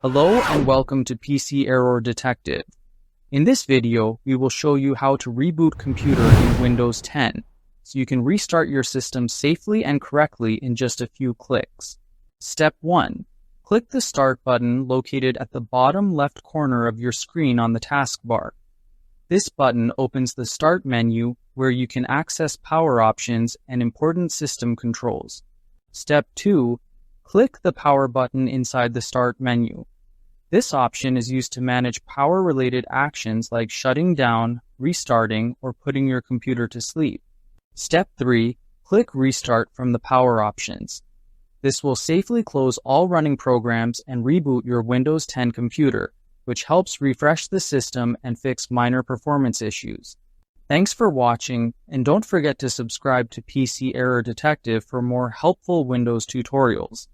Hello and welcome to PC Error Detective. In this video, we will show you how to reboot computer in Windows 10, so you can restart your system safely and correctly in just a few clicks. Step 1. Click the Start button located at the bottom left corner of your screen on the taskbar. This button opens the Start menu where you can access power options and important system controls. Step 2. Click the Power button inside the Start menu. This option is used to manage power-related actions like shutting down, restarting, or putting your computer to sleep. Step 3. Click Restart from the power options. This will safely close all running programs and reboot your Windows 10 computer, which helps refresh the system and fix minor performance issues. Thanks for watching, and don't forget to subscribe to PC Error Detective for more helpful Windows tutorials.